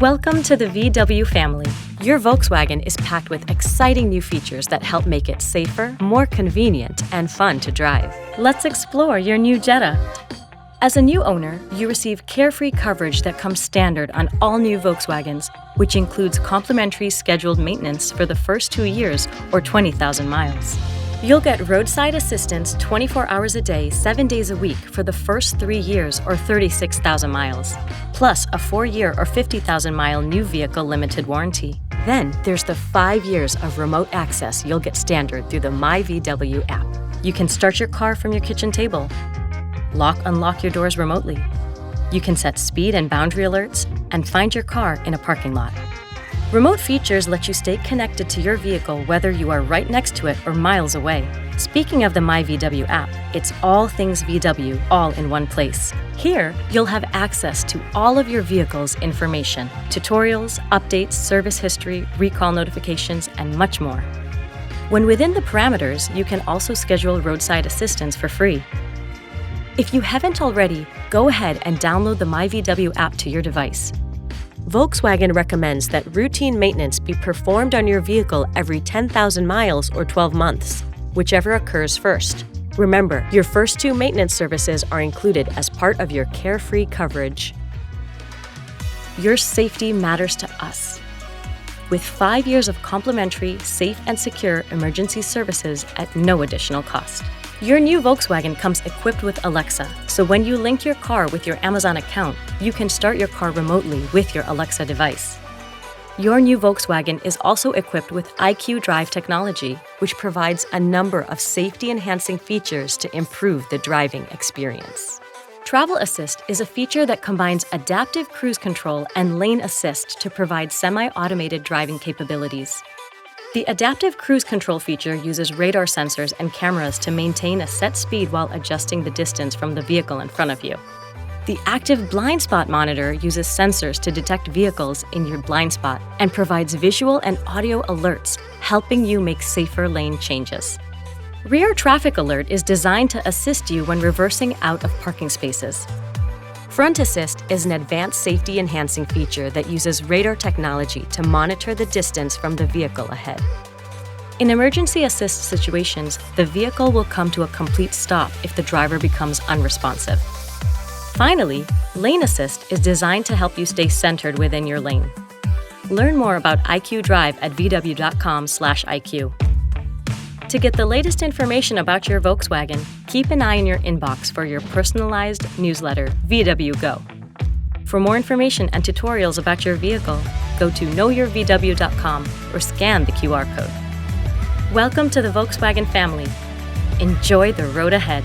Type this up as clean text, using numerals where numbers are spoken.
Welcome to the VW family. Your Volkswagen is packed with exciting new features that help make it safer, more convenient, and fun to drive. Let's explore your new Jetta. As a new owner, you receive Carefree Coverage that comes standard on all new Volkswagens, which includes complimentary scheduled maintenance for the first 2 years or 20,000 miles. You'll get roadside assistance 24 hours a day, 7 days a week for the first 3 years or 36,000 miles, plus a 4-year or 50,000-mile new vehicle limited warranty. Then there's the 5 years of remote access you'll get standard through the myVW app. You can start your car from your kitchen table, unlock your doors remotely. You can set speed and boundary alerts and find your car in a parking lot. Remote features let you stay connected to your vehicle whether you are right next to it or miles away. Speaking of the myVW app, it's all things VW, all in one place. Here, you'll have access to all of your vehicle's information, tutorials, updates, service history, recall notifications, and much more. When within the parameters, you can also schedule roadside assistance for free. If you haven't already, go ahead and download the myVW app to your device. Volkswagen recommends that routine maintenance be performed on your vehicle every 10,000 miles or 12 months, whichever occurs first. Remember, your first 2 maintenance services are included as part of your Carefree Coverage. Your safety matters to us. With 5 years of complimentary, safe and secure emergency services at no additional cost. Your new Volkswagen comes equipped with Alexa, so when you link your car with your Amazon account, you can start your car remotely with your Alexa device. Your new Volkswagen is also equipped with IQ.DRIVE technology, which provides a number of safety-enhancing features to improve the driving experience. Travel Assist is a feature that combines adaptive cruise control and lane assist to provide semi-automated driving capabilities. The adaptive cruise control feature uses radar sensors and cameras to maintain a set speed while adjusting the distance from the vehicle in front of you. The active blind spot monitor uses sensors to detect vehicles in your blind spot and provides visual and audio alerts, helping you make safer lane changes. Rear Traffic Alert is designed to assist you when reversing out of parking spaces. Front Assist is an advanced safety-enhancing feature that uses radar technology to monitor the distance from the vehicle ahead. In emergency assist situations, the vehicle will come to a complete stop if the driver becomes unresponsive. Finally, Lane Assist is designed to help you stay centered within your lane. Learn more about IQ.DRIVE at vw.com/IQ. To get the latest information about your Volkswagen, keep an eye in your inbox for your personalized newsletter, VW Go. For more information and tutorials about your vehicle, go to knowyourvw.com or scan the QR code. Welcome to the Volkswagen family. Enjoy the road ahead.